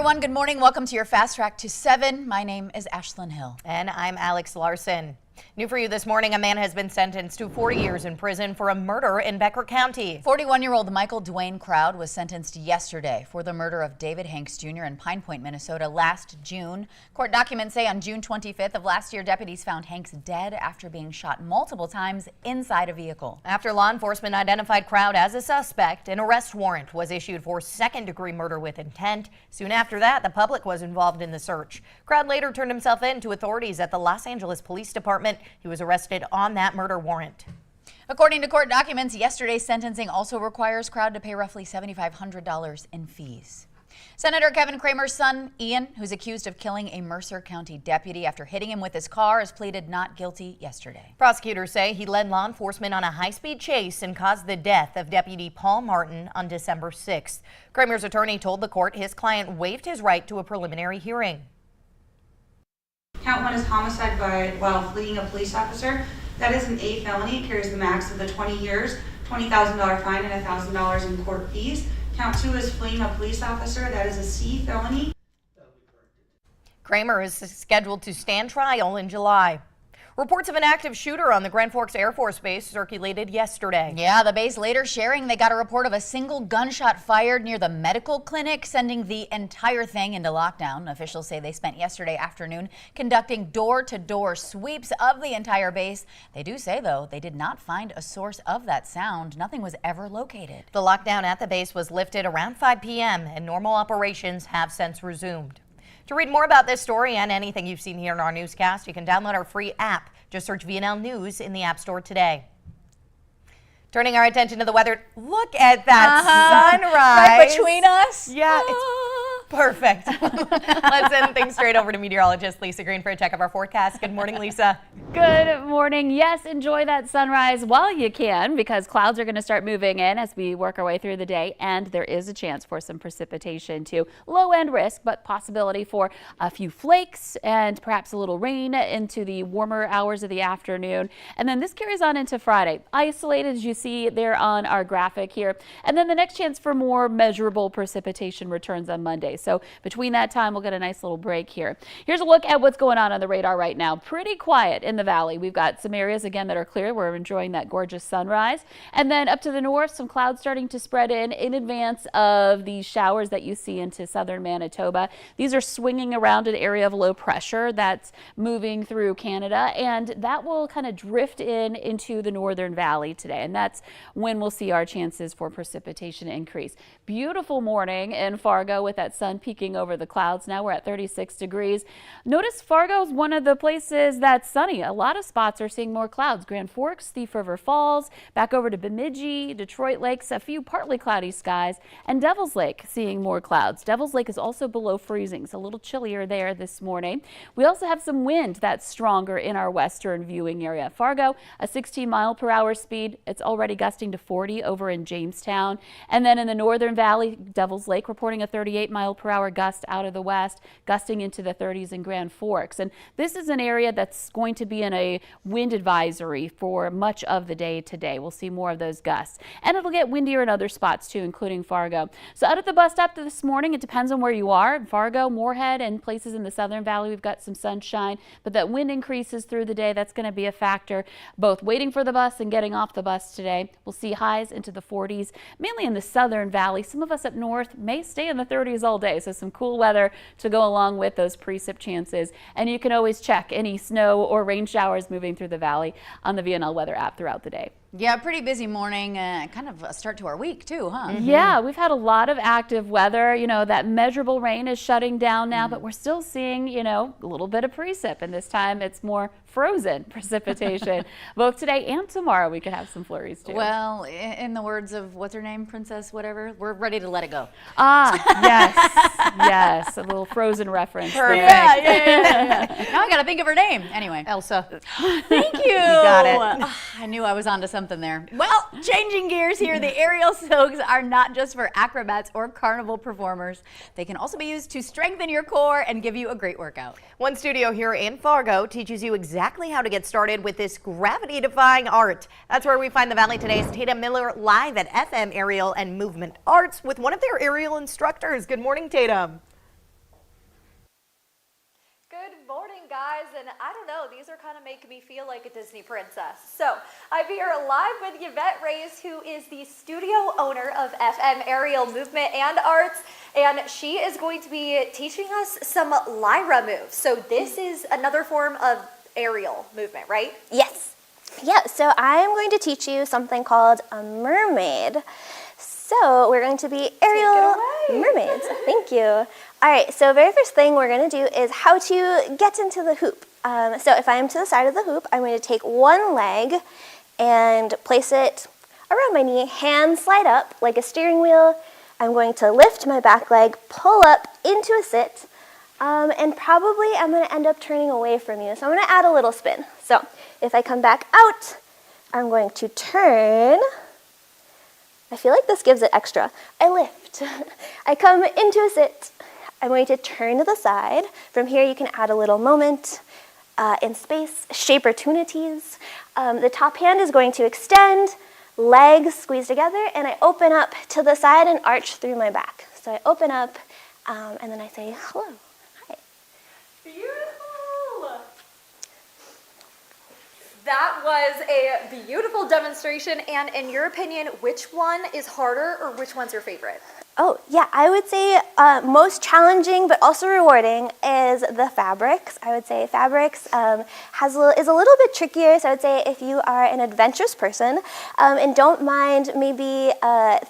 everyone. Good morning. Welcome to your Fast Track to 7. My name is Ashlyn Hill. And I'm Alex Larson. New for you this morning, a man has been sentenced to 40 years in prison for a murder in Becker County. 41-year-old Michael Dwayne Crowd was sentenced yesterday for the murder of David Hanks Jr. in Pine Point, Minnesota last June. Court documents say on June 25th of last year, deputies found Hanks dead after being shot multiple times inside a vehicle. After law enforcement identified Crowd as a suspect, an arrest warrant was issued for second-degree murder with intent. Soon after that, the public was involved in the search. Crowd later turned himself in to authorities at the Los Angeles Police Department. He was arrested on that murder warrant. According to court documents, yesterday's sentencing also requires Crowd to pay roughly $7,500 in fees. Senator Kevin Cramer's son, Ian, who's accused of killing a Mercer County deputy after hitting him with his car, has pleaded not guilty yesterday. Prosecutors say he led law enforcement on a high-speed chase and caused the death of Deputy Paul Martin on December 6th. Cramer's attorney told the court his client waived his right to a preliminary hearing. Count 1 is homicide while fleeing a police officer. That is an A felony. It carries the max of the 20 years, $20,000 fine, and $1,000 in court fees. Count 2 is fleeing a police officer. That is a C felony. Cramer is scheduled to stand trial in July. Reports of an active shooter on the Grand Forks Air Force Base circulated yesterday. Yeah, the base later sharing they got a report of a single gunshot fired near the medical clinic, sending the entire thing into lockdown. Officials say they spent yesterday afternoon conducting door-to-door sweeps of the entire base. They do say, though, they did not find a source of that sound. Nothing was ever located. The lockdown at the base was lifted around 5 p.m. and normal operations have since resumed. To read more about this story and anything you've seen here in our newscast, you can download our free app. Just search VNL News in the App Store today. Turning our attention to the weather, look at that sunrise. Right between us? Yeah, it's perfect. Let's send things straight over to meteorologist Lisa Green for a check of our forecast. Good morning, Lisa. Good morning. Yes, enjoy that sunrise while you can, because clouds are going to start moving in as we work our way through the day, and there is a chance for some precipitation too. Low end risk, but possibility for a few flakes and perhaps a little rain into the warmer hours of the afternoon. And then this carries on into Friday. Isolated, as you see there on our graphic here. And then the next chance for more measurable precipitation returns on Monday. So between that time, we'll get a nice little break here. Here's a look at what's going on the radar right now. Pretty quiet in the valley. We've got some areas again that are clear. We're enjoying that gorgeous sunrise. And then up to the north, some clouds starting to spread in advance of these showers that you see into southern Manitoba. These are swinging around an area of low pressure that's moving through Canada, and that will kind of drift into the northern valley today. And that's when we'll see our chances for precipitation increase. Beautiful morning in Fargo with that sun peeking over the clouds. Now we're at 36 degrees. Notice Fargo is one of the places that's sunny. A lot of spots are seeing more clouds. Grand Forks, Thief River Falls, back over to Bemidji, Detroit Lakes, a few partly cloudy skies, and Devil's Lake seeing more clouds. Devil's Lake is also below freezing, so a little chillier there this morning. We also have some wind that's stronger in our western viewing area. Fargo, a 16-mile-per-hour speed. It's already gusting to 40 over in Jamestown. And then in the northern valley, Devil's Lake reporting a 38-mile-per-hour gust out of the west, gusting into the 30s in Grand Forks. And this is an area that's going to be in a wind advisory for much of the day today. We'll see more of those gusts. And it'll get windier in other spots too, including Fargo. So out at the bus stop this morning, it depends on where you are. In Fargo, Moorhead, and places in the southern valley, we've got some sunshine, but that wind increases through the day. That's going to be a factor, both waiting for the bus and getting off the bus today. We'll see highs into the 40s, mainly in the southern valley. Some of us up north may stay in the 30s all day, so some cool weather to go along with those precip chances. And you can always check any snow or rain showers moving through the valley on the VNL weather app throughout the day. Yeah, pretty busy morning, kind of a start to our week too, huh? Yeah, we've had a lot of active weather. You know, that measurable rain is shutting down now, but we're still seeing, you know, a little bit of precip, and this time it's more frozen precipitation. Both today and tomorrow we could have some flurries too. Well, in the words of what's her name, Princess whatever, we're ready to let it go. Ah, yes, yes, a little Frozen reference. Yeah. Now I gotta think of her name. Anyway, Elsa. Thank you. You got it. I knew I was onto something there. Well, changing gears here, the aerial silks are not just for acrobats or carnival performers. They can also be used to strengthen your core and give you a great workout. One studio here in Fargo teaches you exactly how to get started with this gravity-defying art. That's where we find the Valley Today's Tatum Miller live at FM Aerial and Movement Arts with one of their aerial instructors. Good morning, Tatum. and I don't know, these are kind of making me feel like a Disney princess. So I'm here live with Yvette Reyes, who is the studio owner of FM Aerial Movement and Arts, and she is going to be teaching us some Lyra moves. So this is another form of aerial movement, right? Yes. Yeah, so I'm going to teach you something called a mermaid. So we're going to be aerial mermaids. Thank you. All right, so very first thing we're going to do is how to get into the hoop. So if I am to the side of the hoop, I'm going to take one leg and place it around my knee, hands slide up like a steering wheel. I'm going to lift my back leg, pull up into a sit, and probably I'm going to end up turning away from you. So I'm going to add a little spin. So if I come back out, I'm going to turn. I feel like this gives it extra. I lift. I come into a sit. I'm going to turn to the side. From here, you can add a little moment in space, shape opportunities. The top hand is going to extend, legs squeeze together, and I open up to the side and arch through my back. So I open up, and then I say hello. Hi. Beautiful. That was a beautiful demonstration, and in your opinion, which one is harder or which one's your favorite? Oh, yeah, I would say most challenging but also rewarding is the fabrics. I would say fabrics is a little bit trickier, so I would say if you are an adventurous person and don't mind maybe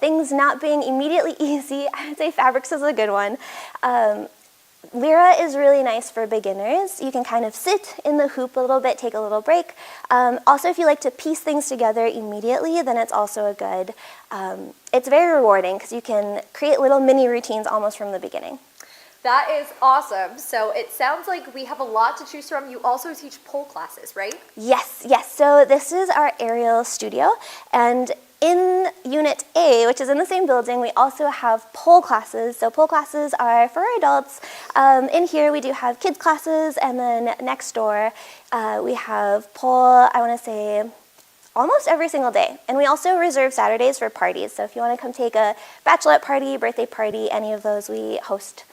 things not being immediately easy, I would say fabrics is a good one. Lyra is really nice for beginners. You can kind of sit in the hoop a little bit, take a little break. Also, if you like to piece things together immediately, then it's also a good, it's very rewarding because you can create little mini routines almost from the beginning. That is awesome. So it sounds like we have a lot to choose from. You also teach pole classes, right? Yes, yes. So this is our aerial studio, and in Unit A, which is in the same building, we also have pole classes. So pole classes are for adults. In here we do have kids classes, and then next door we have pole, I want to say, almost every single day. And we also reserve Saturdays for parties. So if you want to come take a bachelorette party, birthday party, any of those we host.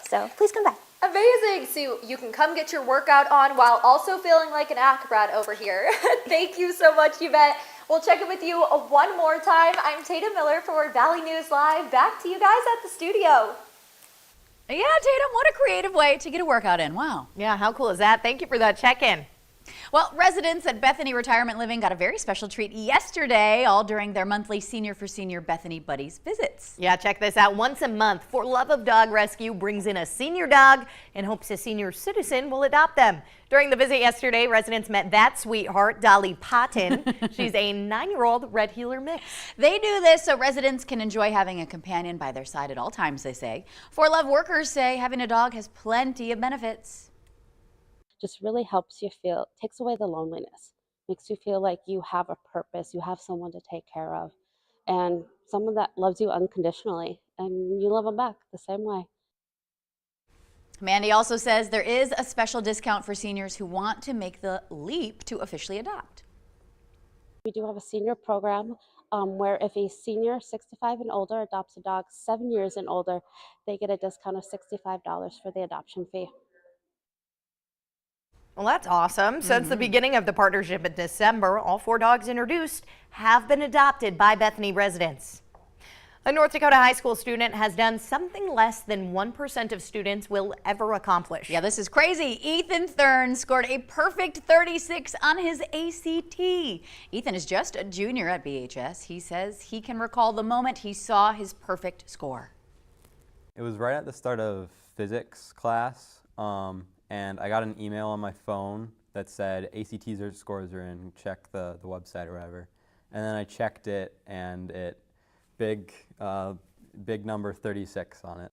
So please come by. Amazing. So you can come get your workout on while also feeling like an acrobat over here. Thank you so much, Yvette. We'll check in with you one more time. I'm Tatum Miller for Valley News Live. Back to you guys at the studio. Yeah, Tatum, what a creative way to get a workout in. Wow. Yeah, how cool is that? Thank you for that check-in. Well, residents at Bethany Retirement Living got a very special treat yesterday, all during their monthly Senior for Senior Bethany Buddies visits. Yeah, check this out. Once a month, For Love of Dog Rescue brings in a senior dog and hopes a senior citizen will adopt them. During the visit yesterday, residents met that sweetheart, Dolly Patton. She's a 9-year-old Red Heeler mix. They do this so residents can enjoy having a companion by their side at all times, they say. For Love workers say having a dog has plenty of benefits. Just really helps you feel, takes away the loneliness, makes you feel like you have a purpose, you have someone to take care of, and someone that loves you unconditionally, and you love them back the same way. Mandy also says there is a special discount for seniors who want to make the leap to officially adopt. We do have a senior program where if a senior 65 and older adopts a dog 7 years and older, they get a discount of $65 for the adoption fee. Well, that's awesome. Since the beginning of the partnership in December, all 4 dogs introduced have been adopted by Bethany residents. A North Dakota high school student has done something less than 1% of students will ever accomplish. Yeah, this is crazy. Ethan Thurn scored a perfect 36 on his ACT. Ethan is just a junior at BHS. He says he can recall the moment he saw his perfect score. It was right at the start of physics class. And I got an email on my phone that said ACT scores are in, check the website or whatever. And then I checked it, and it big number 36 on it.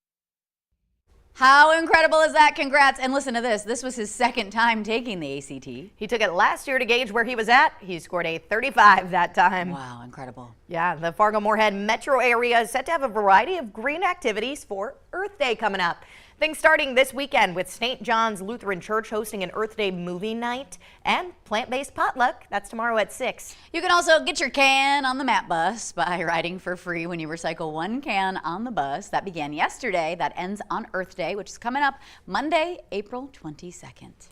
How incredible is that? Congrats. And listen to this. This was his second time taking the ACT. He took it last year to gauge where he was at. He scored a 35 that time. Wow, incredible. Yeah, the Fargo-Moorhead metro area is set to have a variety of green activities for Earth Day coming up. Things starting this weekend with St. John's Lutheran Church hosting an Earth Day movie night and plant-based potluck. That's tomorrow at 6. You can also get your can on the MAP bus by riding for free when you recycle 1 can on the bus. That began yesterday. That ends on Earth Day, which is coming up Monday, April 22nd.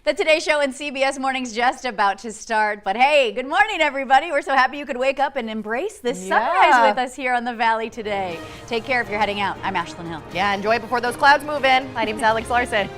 The Today Show and CBS Morning's just about to start, but hey, good morning, everybody. We're so happy you could wake up and embrace this sunrise with us here on the Valley today. Take care if you're heading out. I'm Ashlyn Hill. Yeah, enjoy before those clouds move in. My name's Alex Larson.